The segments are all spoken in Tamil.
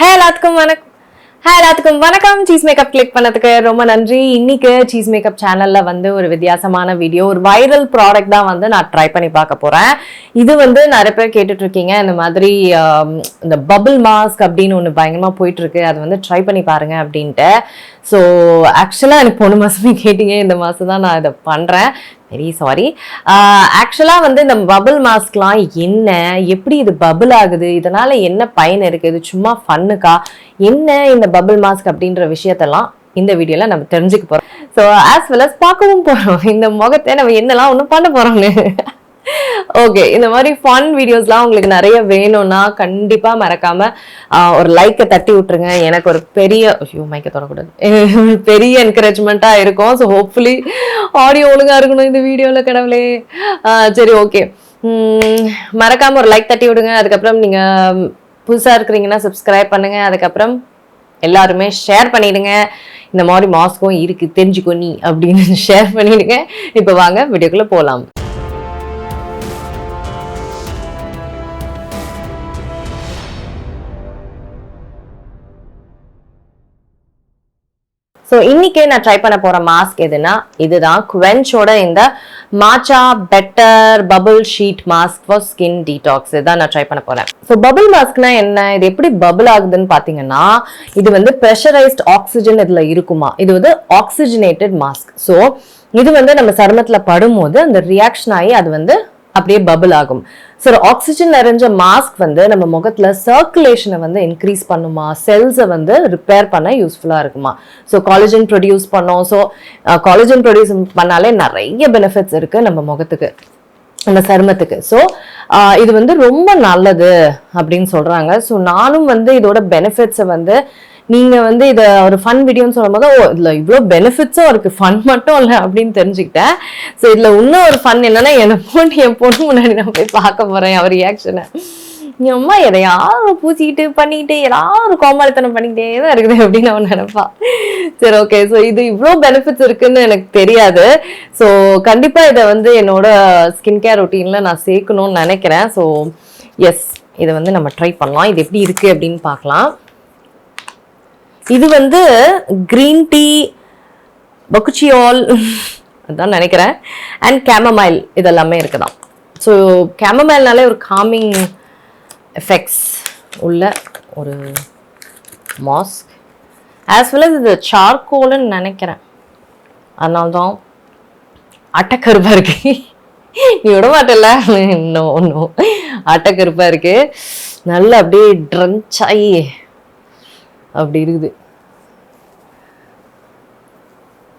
எல்லாத்துக்கும் வணக்கம் சீஸ் மேக்கப் கிளிக் பண்ணதுக்கு ரொம்ப நன்றி. இன்னைக்கு சீஸ் மேக்கப் சேனல்ல வந்து ஒரு வித்தியாசமான வீடியோ, ஒரு வைரல் ப்ராடக்ட் தான் வந்து நான் ட்ரை பண்ணி பார்க்க போறேன். இது வந்து நிறைய பேர் கேட்டுட்டு இருக்கீங்க, இந்த மாதிரி இந்த பபிள் மாஸ்க் அப்படின்னு ஒன்று பயங்கரமா போயிட்டு இருக்கு, அது வந்து ட்ரை பண்ணி பாருங்க அப்படின்ட்டு. ஸோ ஆக்சுவலாக எனக்கு போன மாசமே கேட்டீங்க, இந்த மாசம் தான் நான் இதை பண்றேன். Very sorry. ஆக்சுவலாக வந்து இந்த பபிள் மாஸ்க்லாம் என்ன, எப்படி இது பபிள் ஆகுது, இதனால என்ன பயன் இருக்கு, இது சும்மா ஃபன்னுக்கா, என்ன இந்த பபிள் மாஸ்க் அப்படின்ற விஷயத்தெல்லாம் இந்த வீடியோல நம்ம தெரிஞ்சுக்க போறோம். ஸோ ஆஸ் வெல் அஸ் பார்க்கவும் போறோம் இந்த முகத்தை நம்ம என்னெல்லாம் ஒன்றும் பண்ண போறோம்னு. ஓகே, இந்த மாதிரி ஃபன் வீடியோஸ்லாம் உங்களுக்கு நிறைய வேணும்னா கண்டிப்பா மறக்காம ஒரு லைக்கை தட்டி விட்டுருங்க. எனக்கு ஒரு பெரிய மைக்கை தொடக்கூடாது, பெரிய என்கரேஜ்மெண்ட்டா இருக்கும். ஸோ ஹோப்ஃபுல்லி ஆடியோ ஒழுங்கா இருக்கணும் இந்த வீடியோல, கடவுளே. சரி, ஓகே, மறக்காம ஒரு லைக் தட்டி விடுங்க. அதுக்கப்புறம் நீங்க புதுசா இருக்கிறீங்கன்னா சப்ஸ்கிரைப் பண்ணுங்க. அதுக்கப்புறம் எல்லாருமே ஷேர் பண்ணிடுங்க. இந்த மாதிரி மாஸ்க்கும் இருக்கு தெரிஞ்சுக்கோ நீ அப்படின்னு ஷேர் பண்ணிடுங்க. இப்போ வாங்க வீடியோக்குள்ள போகலாம். ஸோ இன்னைக்கு நான் ட்ரை பண்ண போற மாஸ்க் எதுனா இதுதான், குவென்ச்சோட இந்த matcha better bubble sheet mask for skin detox. இதான் நான் ட்ரை பண்ண போறேன். ஸோ பபிள் மாஸ்க்னா என்ன, இது எப்படி பபிள் ஆகுதுன்னு பாத்தீங்கன்னா, இது வந்து ப்ரெஷரைஸ்ட் ஆக்சிஜன் இதுல இருக்குமா, இது வந்து ஆக்சிஜனேட்டட் மாஸ்க். ஸோ இது வந்து நம்ம சருமத்துல படும்போது அந்த ரியாக்ஷன் ஆகி அது வந்து அப்படியே பபிள் ஆகும். ஸோ ஆக்சிஜன் நிறைஞ்ச மாஸ்க் வந்து நம்ம முகத்துல சர்க்குலேஷனை வந்து இன்க்ரீஸ் பண்ணுமா, செல்ஸை வந்து ரிப்பேர் பண்ண யூஸ்ஃபுல்லா இருக்குமா. ஸோ காலேஜன் ப்ரொடியூஸ் பண்ணோம். ஸோ காலேஜன் ப்ரொடியூஸ் பண்ணாலே நிறைய பெனிஃபிட்ஸ் இருக்கு நம்ம முகத்துக்கு, நம்ம சருமத்துக்கு. ஸோ இது வந்து ரொம்ப நல்லது அப்படின்னு சொல்றாங்க. ஸோ நானும் வந்து இதோட பெனிஃபிட்ஸை வந்து, நீங்க வந்து இதை ஒரு ஃபன் வீடியோன்னு சொல்லும் போது இதுல இவ்வளோ பெனிஃபிட்ஸும் இருக்கு, ஃபன் மட்டும் இல்லை அப்படின்னு தெரிஞ்சுக்கிட்டேன். ஸோ இதுல இன்னும் ஒரு ஃபன் என்னன்னா, என் பொண்ணு முன்னாடி நான் போய் பார்க்க போறேன் அவர் ரியாக்ஷனை. என் அம்மா எதையாவது பூச்சிக்கிட்டு பண்ணிக்கிட்டு ஏதாவது கோமாளித்தனம் பண்ணிக்கிட்டே தான் இருக்குது அப்படின்னு அவன் நினைப்பா. சரி, ஓகே. ஸோ இது இவ்வளோ பெனிஃபிட்ஸ் இருக்குன்னு எனக்கு தெரியாது. ஸோ கண்டிப்பா இதை வந்து என்னோட ஸ்கின் கேர் ரொட்டீன்ல நான் சேர்க்கணும்னு நினைக்கிறேன். ஸோ எஸ், இதை வந்து நம்ம ட்ரை பண்ணலாம். இது எப்படி இருக்கு அப்படின்னு பார்க்கலாம். இது வந்து கிரீன் டீ, பக்குச்சியால் அதான் நினைக்கிறேன், அண்ட் கேமமைல் இதெல்லாமே இருக்குதான். ஸோ கேமமைல்னாலே ஒரு காமிங் எஃபெக்ட்ஸ் உள்ள ஒரு மாஸ்க், ஆஸ் வெல் அஸ் இது சார்கோல்னு நினைக்கிறேன். அதனால்தான் அட்டைக்கருப்பா இருக்கு. நீ விட மாட்டல, இன்னும் ஒன்றும் அட்டைக்கருப்பா இருக்கு, நல்லா அப்படியே ட்ரன்ச் ஆகி அப்படி இருக்குது.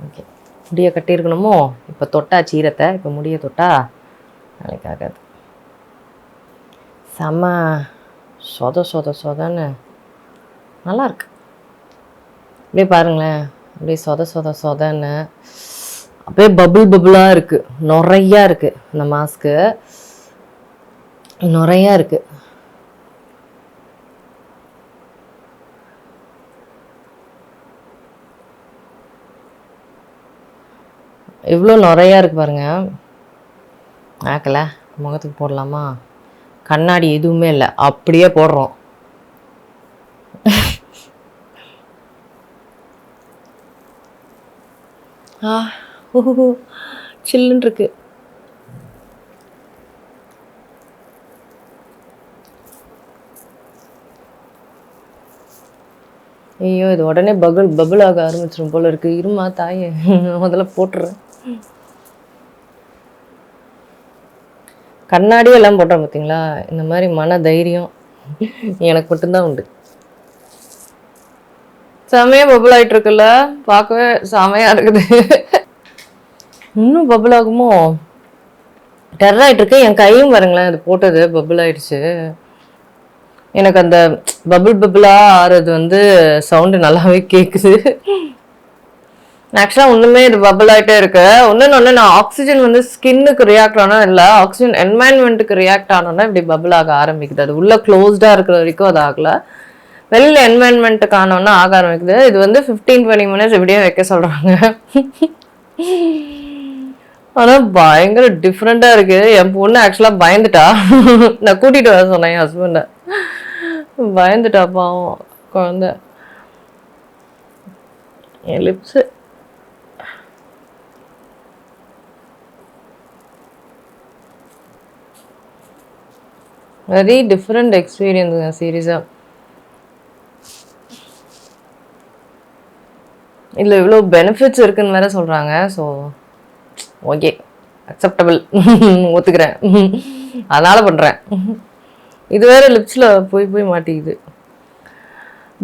ஓகே, முடிய கட்டியிருக்கணுமோ, இப்போ தொட்டா சீரத்தை, இப்போ முடிய தொட்டா நாளைக்கு ஆகாது. செம்ம சொதன்னு நல்லா இருக்கு. அப்படியே பாருங்களேன், அப்படியே சொதன்னு அப்படியே பபுளா இருக்கு, நிறையா இருக்கு. இந்த மாஸ்க்கு நிறையா இருக்கு. இவ்வளோ நிறையா இருக்கு பாருங்க. ஆக்கல முகத்துக்கு போடலாமா, கண்ணாடி எதுவுமே இல்லை, அப்படியே போடுறோம். சில்லுன்னு இருக்கு. ஐயோ, இது உடனே பபுள் ஆக ஆரம்பிச்சிடும் போல இருக்கு. இருமா தாயே, முதல்ல போட்டுறேன். கண்ணாடியும் எல்லாம் போட்டோம் பார்த்தீங்களா, இந்த மாதிரி மன தைரியம் எனக்கு மட்டும்தான் உண்டு. செமையா பபுள் ஆயிட்டு இருக்குல்ல, பார்க்கவே செமையா இருக்குது. இன்னும் பபுள் ஆகுமோ, டெரர் ஆயிட்டு இருக்கு. என் கையும் பாருங்களேன், இது போட்டது பபுள் ஆயிடுச்சு. எனக்கு அந்த பபுளா ஆறது வந்து சவுண்டு நல்லாவே கேட்குது. ஆக்சுவலாக ஒன்றுமே இது பபுள் ஆகிட்டே இருக்கு. ஒன்று நான் ஆக்சிஜன் வந்து ஸ்கின்னுக்கு ரியாக்ட் ஆனால் இல்லை, ஆக்சிஜன் என்வாயன்மெண்ட்டுக்கு ரியாக்ட் ஆனோன்னா இப்படி பபுள் ஆக ஆரம்பிக்குது. அது உள்ளே க்ளோஸ்டாக இருக்கிற வரைக்கும் அது ஆகலை, வெளியில் என்வாயன்மெண்ட்டுக்கு ஆனோன்னா ஆக ஆரம்பிக்குது. இது வந்து 15-20 மினிட்ஸ் இப்படியே வைக்க சொல்கிறாங்க. ஆனால் பயங்கர டிஃப்ரெண்ட்டாக இருக்குது. என் பொண்ணு ஆக்சுவலாக பயந்துட்டா. நான் கூட்டிகிட்டு வர சொன்னேன் என் ஹஸ்பண்டை, பயந்துட்டா பாவம். குழந்தை என் லிப்ஸு வெரி டிஃப்ரெண்ட் எக்ஸ்பீரியன்ஸுங்க சீரியஸாக. இதில் இவ்வளோ பெனிஃபிட்ஸ் இருக்குன்னு வேற சொல்கிறாங்க. ஸோ ஓகே, அக்செப்டபிள், ஒத்துக்கிறேன், அதனால் பண்ணுறேன். இது வேறு லிப்ஸில் போய் மாட்டிக்குது.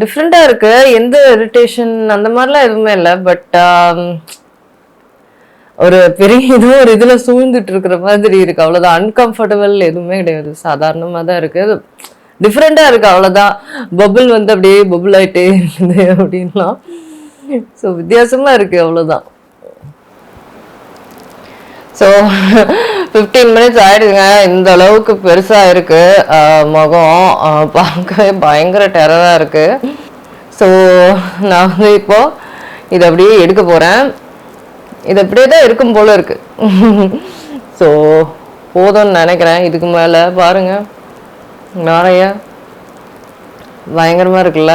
டிஃப்ரெண்ட்டாக இருக்குது. எந்த இரிட்டேஷன் அந்த மாதிரிலாம் எதுவுமே இல்லை. பட் ஒரு பெரிய இதுவும் ஒரு இதில் சூழ்ந்துட்டு இருக்கிற மாதிரி இருக்குது, அவ்வளோதான். அன்கம்ஃபர்டபுள் எதுவுமே கிடையாது, சாதாரணமாக தான் இருக்குது. டிஃப்ரெண்ட்டாக இருக்குது, அவ்வளோதான். பபுள் வந்து அப்படியே பபுள் ஆகிட்டே இருக்குது அப்படின்லாம். ஸோ வித்தியாசமாக இருக்குது, அவ்வளோதான். ஸோ 15 மினிட்ஸ் ஆகிடுதுங்க. இந்த அளவுக்கு பெருசாக இருக்குது முகம், பார்க்கவே பயங்கர டெரராக இருக்குது. ஸோ நான் வந்து இப்போது இதை அப்படியே எடுக்க போகிறேன். இது அப்படியே தான் இருக்கும் போல் இருக்குது. ஸோ போதும்னு நினைக்கிறேன். இதுக்கு மேலே பாருங்கள், நிறைய பயங்கரமாக இருக்குல்ல.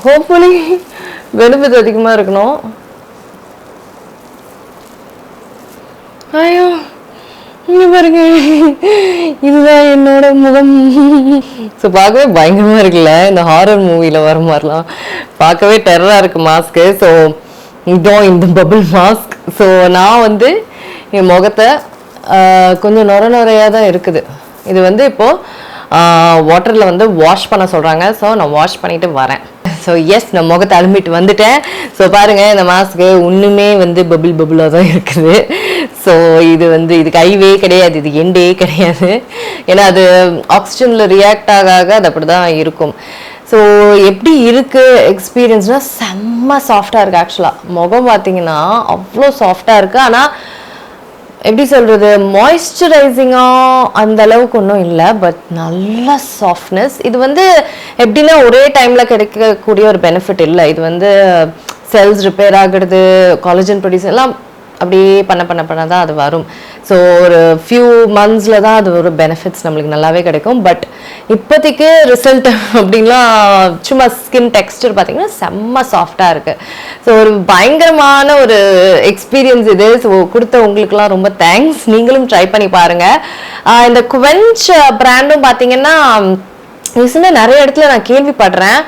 ஹோப்ஃபுல்லி பெனிஃபிட் அதிகமாக இருக்கணும். ஐயோ, இங்கே பாருங்க, இதுதான் என்னோட முகம். ஸோ பார்க்கவே பயங்கரமாக இருக்குல்ல, இந்த ஹாரர் மூவியில் வர மாதிரிலாம் பார்க்கவே டெரராக இருக்குது மாஸ்க்கு. ஸோ இதுதான் இந்த பபுள் மாஸ்க். ஸோ நான் வந்து என் முகத்தை கொஞ்சம் நுரையாக தான் இருக்குது. இது வந்து இப்போது வாட்டரில் வந்து வாஷ் பண்ண சொல்கிறாங்க. ஸோ நான் வாஷ் பண்ணிவிட்டு வரேன். ஸோ எஸ், நான் முகத்தை அலும்பிட்டு வந்துட்டேன். ஸோ பாருங்கள், இந்த மாஸ்க்கு ஒன்றுமே வந்து பபுளாக தான் இருக்குது. ஸோ இது வந்து இதுக்கு ஐவே கிடையாது, இது எண்டே கிடையாது. ஏன்னா அது ஆக்சிஜனில் ரியாக்ட் ஆக அது அப்படி தான் இருக்கும். ஸோ எப்படி இருக்குது எக்ஸ்பீரியன்ஸ்னால், செம்ம சாஃப்டாக இருக்குது. ஆக்சுவலாக முகம் பார்த்தீங்கன்னா அவ்வளோ சாஃப்டாக இருக்குது. ஆனால் எப்படி சொல்கிறது, மாய்ஸ்சரைசிங்காக அந்த அளவுக்கு ஒன்றும் இல்லை, பட் நல்ல சாஃப்ட்னஸ். இது வந்து எப்படின்னா ஒரே டைமில் கிடைக்கக்கூடிய ஒரு பெனிஃபிட் இல்லை. இது வந்து செல்ஸ் ரிப்பேர் ஆகிறது, காலேஜன் ப்ரொடியூஸ் எல்லாம் அப்படியே பண்ண தான் அது வரும். ஸோ ஒரு ஃபியூ மந்த்ஸில் தான் அது ஒரு பெனிஃபிட்ஸ் நம்மளுக்கு நல்லாவே கிடைக்கும். பட் இப்போதைக்கு ரிசல்ட் அப்படின்லாம் சும்மா ஸ்கின் டெக்ஸ்டர் பார்த்திங்கன்னா செம்ம சாஃப்டாக இருக்குது. ஸோ ஒரு பயங்கரமான ஒரு எக்ஸ்பீரியன்ஸ் இது. ஸோ கொடுத்த உங்களுக்குலாம் ரொம்ப தேங்க்ஸ். நீங்களும் ட்ரை பண்ணி பாருங்கள். இந்த குவென்ச் பிராண்டும் பார்த்திங்கன்னா ரீசெண்டாக நிறைய இடத்துல நான் கேள்விப்படுறேன்.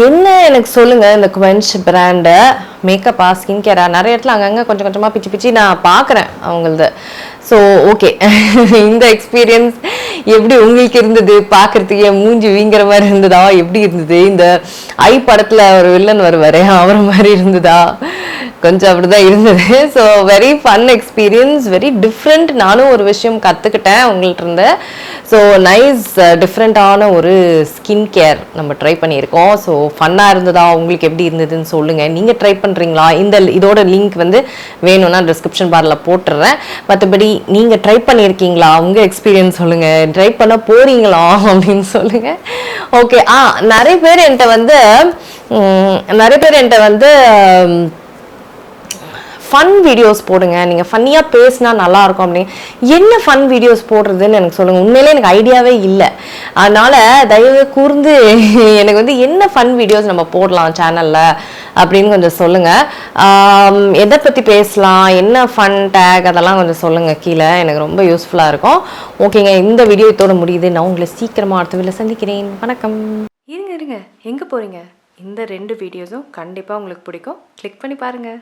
என்ன எனக்கு சொல்லுங்கள், இந்த குவென்ச் பிராண்டு மேக்கப்பா ஸ்கின் கேரா நிறைய இடத்துல அங்கங்கே கொஞ்சம் கொஞ்சமாக பிச்சு நான் பார்க்குறேன் அவங்களது. ஸோ ஓகே, இந்த எக்ஸ்பீரியன்ஸ் எப்படி உங்களுக்கு இருந்தது? பார்க்குறதுக்கு என் மூஞ்சி வீங்கிற மாதிரி இருந்ததா? எப்படி இருந்தது? இந்த ஐ படத்தில் ஒரு வில்லன் வருவார், அவர் மாதிரி இருந்ததா? கொஞ்சம் அப்படி தான் இருந்தது. So very fun experience, very different. நானும் ஒரு விஷயம் கற்றுக்கிட்டேன் உங்கள்கிட்ட இருந்து. ஸோ நைஸ், டிஃப்ரெண்ட்டான ஒரு ஸ்கின் கேர் நம்ம ட்ரை பண்ணியிருக்கோம். ஸோ ஃபன்னாக இருந்ததா? உங்களுக்கு எப்படி இருந்ததுன்னு சொல்லுங்கள். நீங்கள் ட்ரை பண்ணுறீங்களா? இதோட லிங்க் வந்து வேணும்னா டிஸ்கிரிப்ஷன் பாரில் போட்டுடுறேன். மற்றபடி நீங்கள் ட்ரை பண்ணியிருக்கீங்களா? உங்கள் எக்ஸ்பீரியன்ஸ் சொல்லுங்கள். ட்ரை பண்ண போகிறீங்களா அப்படின்னு சொல்லுங்கள். ஓகே. நிறைய பேர் என்கிட்ட வந்து ஃபன் வீடியோஸ் போடுங்க, நீங்கள் ஃபன்னியாக பேசினா நல்லாயிருக்கும் அப்படின்னு. என்ன ஃபன் வீடியோஸ் போடுறதுன்னு எனக்கு சொல்லுங்கள். உண்மையிலே எனக்கு ஐடியாவே இல்லை. அதனால் தயவு கூர்ந்து எனக்கு வந்து என்ன ஃபன் வீடியோஸ் நம்ம போடலாம் சேனலில் அப்படின்னு கொஞ்சம் சொல்லுங்கள். எதை பற்றி பேசலாம், என்ன ஃபன் டேக், அதெல்லாம் கொஞ்சம் சொல்லுங்கள் கீழே. எனக்கு ரொம்ப யூஸ்ஃபுல்லாக இருக்கும். ஓகேங்க, இந்த வீடியோ இதோட முடியுது. நான் உங்களை சீக்கிரமாக அடுத்த வீடியோவில் சந்திக்கிறேன். வணக்கம். இருங்க, எங்கே போகிறீங்க? இந்த 2 வீடியோஸும் கண்டிப்பாக உங்களுக்கு பிடிக்கும். கிளிக் பண்ணி பாருங்கள்.